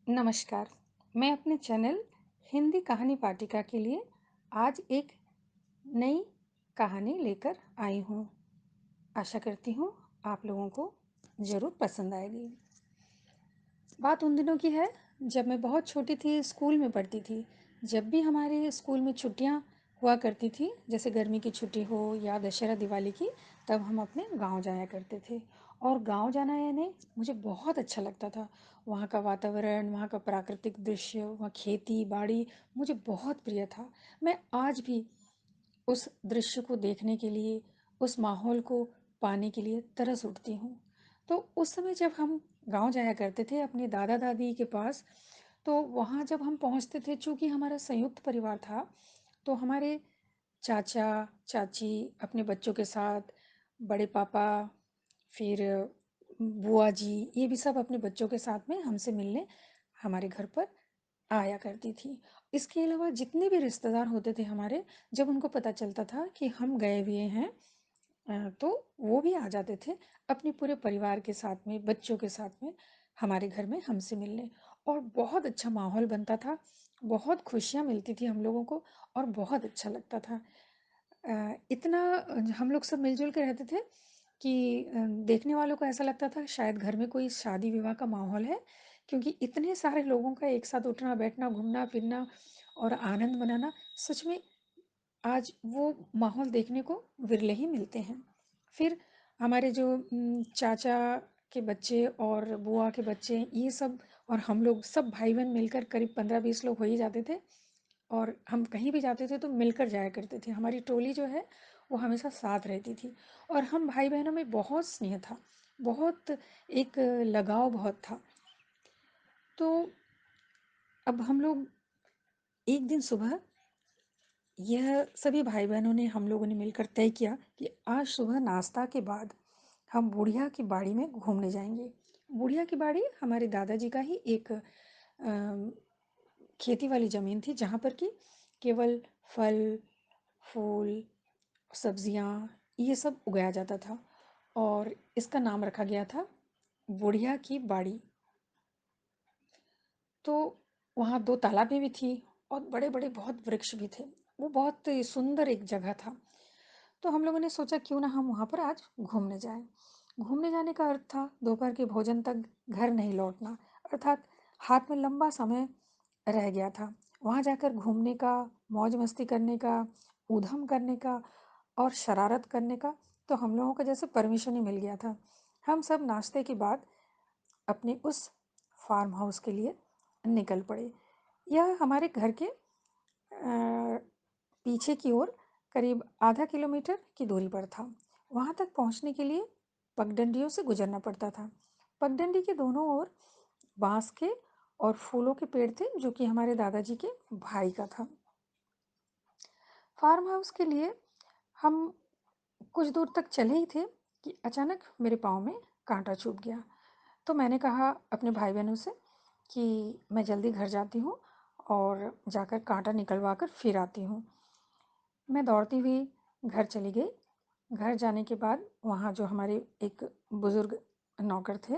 नमस्कार। मैं अपने चैनल हिंदी कहानी पाठिका के लिए आज एक नई कहानी लेकर आई हूँ। आशा करती हूँ आप लोगों को ज़रूर पसंद आएगी। बात उन दिनों की है जब मैं बहुत छोटी थी, स्कूल में पढ़ती थी। जब भी हमारे स्कूल में छुट्टियाँ हुआ करती थी, जैसे गर्मी की छुट्टी हो या दशहरा दिवाली की, तब हम अपने गांव जाया करते थे। और गांव जाना यानी मुझे बहुत अच्छा लगता था। वहाँ का वातावरण, वहाँ का प्राकृतिक दृश्य, वहाँ खेती बाड़ी मुझे बहुत प्रिय था। मैं आज भी उस दृश्य को देखने के लिए, उस माहौल को पाने के लिए तरस उठती हूँ। तो उस समय जब हम गांव जाया करते थे अपने दादा दादी के पास, तो वहाँ जब हम पहुँचते थे, चूँकि हमारा संयुक्त परिवार था, तो हमारे चाचा चाची अपने बच्चों के साथ, बड़े पापा, फिर बुआ जी, ये भी सब अपने बच्चों के साथ में हमसे मिलने हमारे घर पर आया करती थी। इसके अलावा जितने भी रिश्तेदार होते थे हमारे, जब उनको पता चलता था कि हम गए हुए हैं, तो वो भी आ जाते थे अपने पूरे परिवार के साथ में, बच्चों के साथ में हमारे घर में हमसे मिलने। और बहुत अच्छा माहौल बनता था, बहुत खुशियाँ मिलती थी हम लोगों को और बहुत अच्छा लगता था। इतना हम लोग सब मिलजुल के रहते थे कि देखने वालों को ऐसा लगता था शायद घर में कोई शादी विवाह का माहौल है, क्योंकि इतने सारे लोगों का एक साथ उठना बैठना, घूमना फिरना और आनंद मनाना, सच में आज वो माहौल देखने को विरले ही मिलते हैं। फिर हमारे जो चाचा के बच्चे और बुआ के बच्चे, ये सब और हम लोग सब भाई बहन मिलकर करीब 15-20 लोग हो ही जाते थे। और हम कहीं भी जाते थे तो मिलकर जाया करते थे। हमारी टोली जो है वो हमेशा साथ रहती थी और हम भाई बहनों में बहुत स्नेह था, बहुत एक लगाव बहुत था। तो अब हम लोग एक दिन सुबह, यह सभी भाई बहनों ने, हम लोगों ने मिलकर तय किया कि आज सुबह नाश्ता के बाद हम बुढ़िया की बाड़ी में घूमने जाएंगे। बुढ़िया की बाड़ी हमारे दादाजी का ही एक खेती वाली ज़मीन थी, जहाँ पर कि केवल फल, फूल, सब्जियाँ, ये सब उगाया जाता था और इसका नाम रखा गया था बुढ़िया की बाड़ी। तो वहाँ 2 तालाबें भी थी और बड़े-बड़े बहुत वृक्ष भी थे। वो बहुत सुंदर एक जगह था। तो हम लोगों ने सोचा क्यों ना हम वहाँ पर आज घूमने जाएँ। घूमने जाने का अर्थ था दोपहर के भोजन तक घर नहीं लौटना, अर्थात हाथ में लंबा समय रह गया था। वहाँ जाकर घूमने का, मौज-मस्ती करने का, ऊधम करने का और शरारत करने का तो हम लोगों को जैसे परमिशन ही मिल गया था। हम सब नाश्ते के बाद अपने उस फार्म हाउस के लिए निकल पड़े। यह हमारे घर के पीछे की ओर करीब आधा किलोमीटर की दूरी पर था। वहाँ तक पहुँचने के लिए पगडंडियों से गुजरना पड़ता था। पगडंडी के दोनों ओर बाँस के और फूलों के पेड़ थे, जो कि हमारे दादाजी के भाई का था। फार्म हाउस के लिए हम कुछ दूर तक चले ही थे कि अचानक मेरे पाँव में काँटा चुभ गया। तो मैंने कहा अपने भाई बहनों से कि मैं जल्दी घर जाती हूँ और जाकर काँटा निकलवा कर फिर आती हूँ। मैं दौड़ती हुई घर चली गई। घर जाने के बाद वहाँ जो हमारे एक बुज़ुर्ग नौकर थे,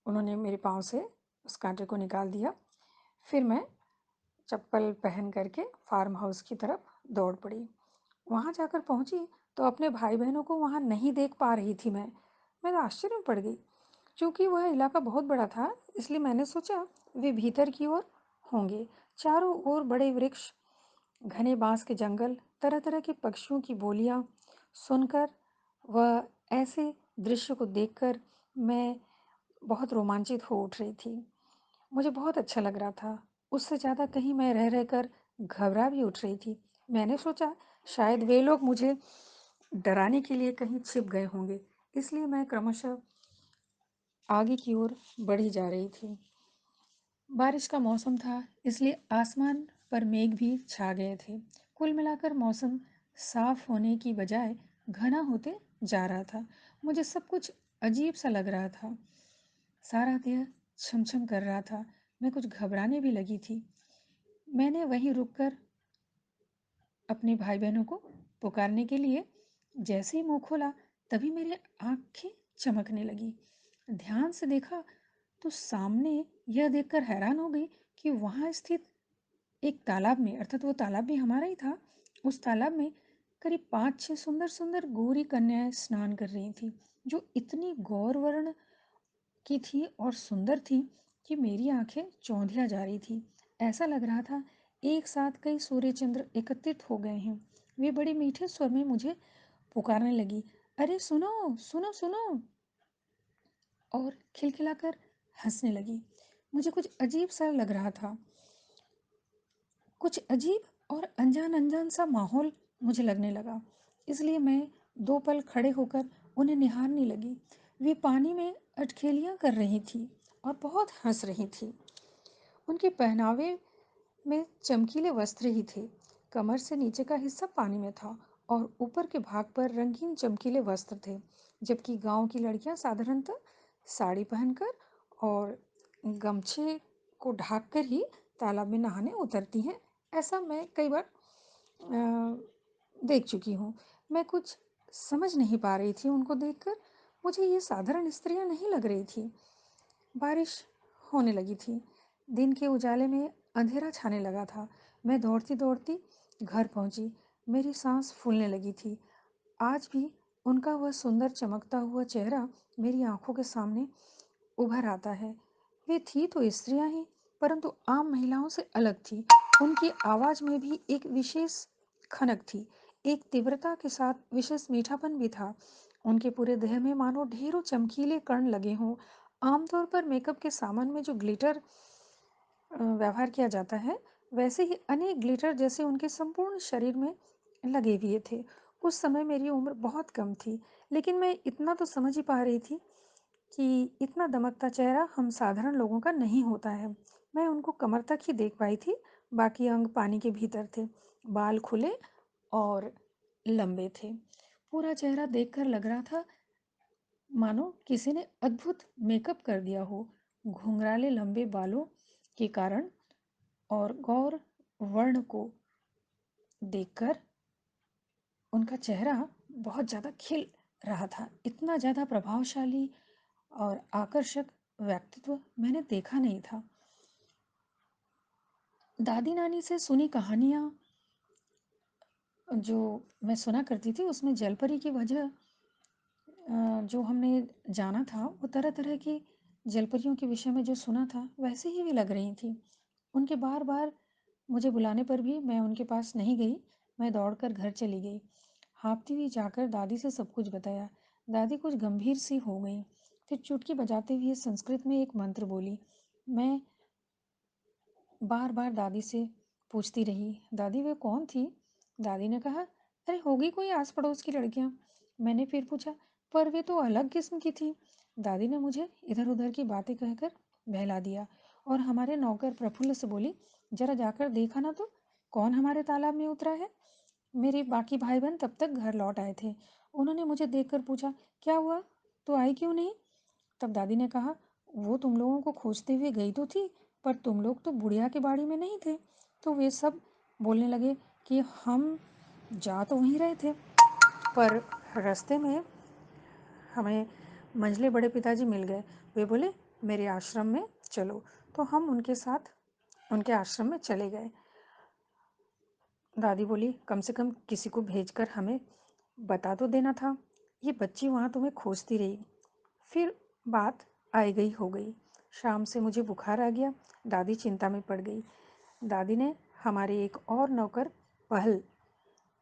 उन्होंने मेरे पाँव से उस काँटे को निकाल दिया। फिर मैं चप्पल पहन करके फार्म हाउस की तरफ दौड़ पड़ी। वहाँ जाकर पहुँची तो अपने भाई बहनों को वहाँ नहीं देख पा रही थी मैं। मैं तो आश्चर्य में पड़ गई। चूँकि वह इलाका बहुत बड़ा था, इसलिए मैंने सोचा वे भीतर की ओर होंगे। चारों ओर बड़े वृक्ष, घने बाँस के जंगल, तरह-तरह के पक्षियों की बोलियाँ सुनकर व ऐसे दृश्य को देखकर मैं बहुत रोमांचित हो उठ रही थी। मुझे बहुत अच्छा लग रहा था। उससे ज़्यादा कहीं मैं रह रहकर घबरा भी उठ रही थी। मैंने सोचा शायद वे लोग मुझे डराने के लिए कहीं छिप गए होंगे, इसलिए मैं क्रमशः आगे की ओर बढ़ी जा रही थी। बारिश का मौसम था, इसलिए आसमान पर मेघ भी छा गए थे। कुल मिलाकर मौसम साफ होने की बजाय घना होते जा रहा था। मुझे सब कुछ अजीब सा लग रहा था। सारा देह छमछम कर रहा था। मैं कुछ घबराने भी लगी थी। मैंने वहीं रुककर अपने भाई बहनों को पुकारने के लिए जैसे ही मुंह खोला, तभी मेरी आंखें चमकने लगी। ध्यान से देखा तो सामने यह देखकर हैरान हो गई कि वहाँ स्थित एक तालाब में, अर्थात वो तालाब भी हमारा ही था, उस तालाब में करीब 5-6 सुंदर सुंदर गोरी कन्याएं स्नान कर रही थी, जो इतनी गौर वर्ण की थी और सुंदर थी कि मेरी आंखें चौंधिया जा रही थी। ऐसा लग रहा था एक साथ कई सूर्य चंद्र एकत्रित हो गए हैं। वे बड़े मीठे स्वर में मुझे पुकारने लगी, अरे सुनो सुनो सुनो, और खिलखिलाकर हंसने लगी। मुझे कुछ अजीब सा लग रहा था, कुछ अजीब और अनजान अनजान सा माहौल मुझे लगने लगा। इसलिए मैं 2 पल खड़े होकर उन्हें निहारने लगी। वे पानी में अटखेलियां कर रही थी और बहुत हंस रही थी। उनके पहनावे में चमकीले वस्त्र ही थे। कमर से नीचे का हिस्सा पानी में था और ऊपर के भाग पर रंगीन चमकीले वस्त्र थे, जबकि गांव की लड़कियां साधारणतः साड़ी पहनकर और गमछे को ढाककर ही तालाब में नहाने उतरती हैं। ऐसा मैं कई बार देख चुकी हूँ। मैं कुछ समझ नहीं पा रही थी उनको देखकर। मुझे ये साधारण स्त्रियां नहीं लग रही थी। बारिश होने लगी थी। दिन के उजाले में अंधेरा छाने लगा था। मैं दौड़ती दौड़ती घर पहुंची। मेरी सांस फूलने लगी थी। आज भी उनका वह सुंदर चमकता हुआ चेहरा मेरी आंखों के सामने उभर आता है। वे थी तो स्त्रियां ही, परंतु आम महिलाओं से अलग थी। उनकी आवाज में भी एक विशेष खनक थी, एक तीव्रता के साथ विशेष मीठापन भी था। उनके पूरे देह में मानो ढेरों चमकीले कण लगे हों। आमतौर पर मेकअप के सामान में जो ग्लिटर व्यवहार किया जाता है, वैसे ही अनेक ग्लिटर जैसे उनके संपूर्ण शरीर में लगे हुए थे। उस समय मेरी उम्र बहुत कम थी, लेकिन मैं इतना तो समझ ही पा रही थी कि इतना दमकता चेहरा हम साधारण लोगों का नहीं होता है। मैं उनको कमर तक ही देख पाई थी, बाकी अंग पानी के भीतर थे। बाल खुले और लंबे थे। पूरा चेहरा देखकर लग रहा था मानो किसी ने अद्भुत मेकअप कर दिया हो। घुंघराले लंबे बालों के कारण और गौर वर्ण को देखकर उनका चेहरा बहुत ज़्यादा खिल रहा था। इतना ज़्यादा प्रभावशाली और आकर्षक व्यक्तित्व मैंने देखा नहीं था। दादी नानी से सुनी कहानियाँ जो मैं सुना करती थी, उसमें जलपरी की वजह जो हमने जाना था, वो तरह तरह की जलपरियों के विषय में जो सुना था वैसे ही वे लग रही थी। उनके बार बार मुझे बुलाने पर भी मैं उनके पास नहीं गई। मैं दौड़कर घर चली गई। हाँफती हुई जाकर दादी से सब कुछ बताया। दादी कुछ गंभीर सी हो गई, फिर चुटकी बजाते हुए संस्कृत में एक मंत्र बोली। मैं बार बार दादी से पूछती रही, दादी वे कौन थी? दादी ने कहा, अरे होगी कोई आस पड़ोस की लड़कियां। मैंने फिर पूछा, पर वे तो अलग किस्म की थी। दादी ने मुझे इधर उधर की बातें कहकर बहला दिया और हमारे नौकर प्रफुल्ल से बोली, जरा जाकर देखा ना तो कौन हमारे तालाब में उतरा है। मेरे बाकी भाई बहन तब तक घर लौट आए थे। उन्होंने मुझे देखकर पूछा, क्या हुआ, तो आई क्यों नहीं? तब दादी ने कहा, वो तुम लोगों को खोजते हुए गई तो थी, पर तुम लोग तो बुढ़िया के बाड़ी में नहीं थे। तो वे सब बोलने लगे कि हम जा तो वहीं रहे थे, पर रास्ते में हमें मंझले बड़े पिताजी मिल गए। वे बोले, मेरे आश्रम में चलो। तो हम उनके साथ उनके आश्रम में चले गए। दादी बोली, कम से कम किसी को भेजकर हमें बता तो देना था। ये बच्ची वहाँ तुम्हें खोजती रही। फिर बात आई गई हो गई। शाम से मुझे बुखार आ गया। दादी चिंता में पड़ गई। दादी ने हमारे एक और नौकर पहल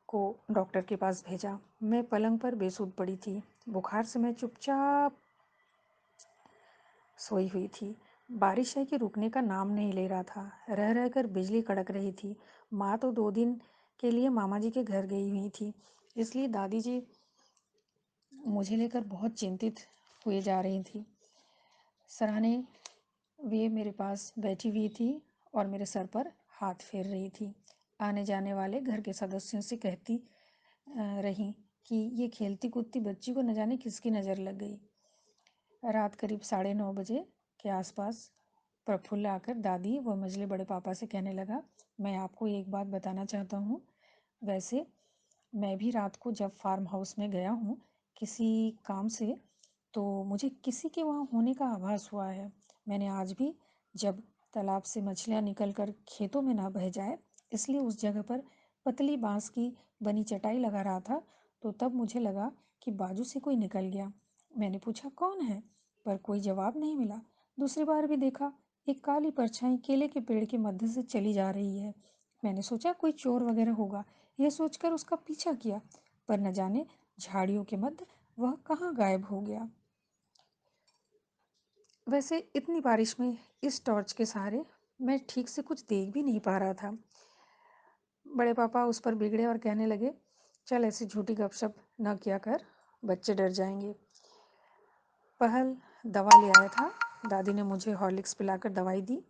को डॉक्टर के पास भेजा। मैं पलंग पर बेसुध पड़ी थी। बुखार से मैं चुपचाप सोई हुई थी। बारिश है कि रुकने का नाम नहीं ले रहा था। रह रहकर बिजली कड़क रही थी। माँ तो 2 दिन के लिए मामा जी के घर गई हुई थी, इसलिए दादी जी मुझे लेकर बहुत चिंतित हुए जा रही थी। सराहने वे मेरे पास बैठी हुई थी और मेरे सर पर हाथ फेर रही थी। आने जाने वाले घर के सदस्यों से कहती रही कि ये खेलती कूदती बच्ची को न जाने किसकी नज़र लग गई। रात करीब 9:30 बजे के आसपास प्रफुल्ल आकर दादी व मझले बड़े पापा से कहने लगा, मैं आपको एक बात बताना चाहता हूँ। वैसे मैं भी रात को जब फार्म हाउस में गया हूँ किसी काम से, तो मुझे किसी के वहाँ होने का आभास हुआ है। मैंने आज भी, जब तालाब से मछलियाँ निकलकर खेतों में ना बह जाए, इसलिए उस जगह पर पतली बांस की बनी चटाई लगा रहा था, तो तब मुझे लगा कि बाजू से कोई निकल गया। मैंने पूछा, कौन है? पर कोई जवाब नहीं मिला। दूसरी बार भी देखा, एक काली परछाई केले के पेड़ के मध्य से चली जा रही है। मैंने सोचा कोई चोर वगैरह होगा, यह सोचकर उसका पीछा किया, पर न जाने झाड़ियों के मध्य वह कहाँ गायब हो गया। वैसे इतनी बारिश में इस टॉर्च के सहारे मैं ठीक से कुछ देख भी नहीं पा रहा था। बड़े पापा उस पर बिगड़े और कहने लगे, चल ऐसी झूठी गपशप न किया कर, बच्चे डर जाएंगे। पहल दवा ले आया था। दादी ने मुझे हॉर्लिक्स पिलाकर दवाई दी।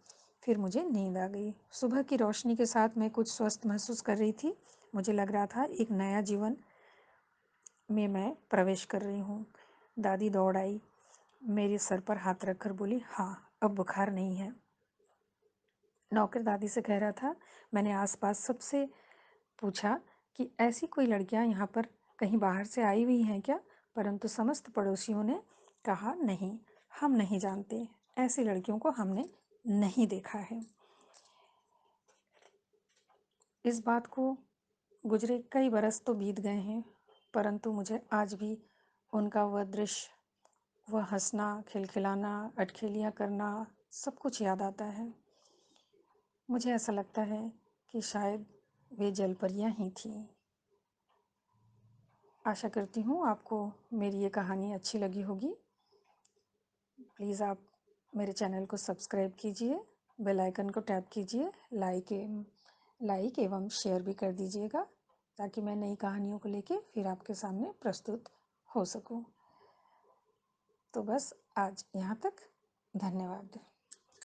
फिर मुझे नींद आ गई। सुबह की रोशनी के साथ मैं कुछ स्वस्थ महसूस कर रही थी। मुझे लग रहा था एक नया जीवन में मैं प्रवेश कर रही हूँ। दादी दौड़ आई, मेरे सर पर हाथ रखकर बोली, हाँ, अब बुखार नहीं है। नौकर दादी से कह रहा था। मैंने आसपास सबसे पूछा कि ऐसी कोई लड़कियां यहाँ पर कहीं बाहर से आई हुई हैं क्या, परंतु समस्त पड़ोसियों ने कहा, नहीं, हम नहीं जानते, ऐसी लड़कियों को हमने नहीं देखा है। इस बात को गुजरे कई बरस तो बीत गए हैं, परंतु मुझे आज भी उनका वह दृश्य, वह हंसना, खिलखिलाना, अटखेलियाँ करना, सब कुछ याद आता है। मुझे ऐसा लगता है कि शायद वे जलपरियाँ ही थीं। आशा करती हूँ आपको मेरी ये कहानी अच्छी लगी होगी। प्लीज़ आप मेरे चैनल को सब्सक्राइब कीजिए, बेल आइकन को टैप कीजिए, लाइक एवं शेयर भी कर दीजिएगा, ताकि मैं नई कहानियों को लेके फिर आपके सामने प्रस्तुत हो सकूँ। तो बस आज यहाँ तक। धन्यवाद।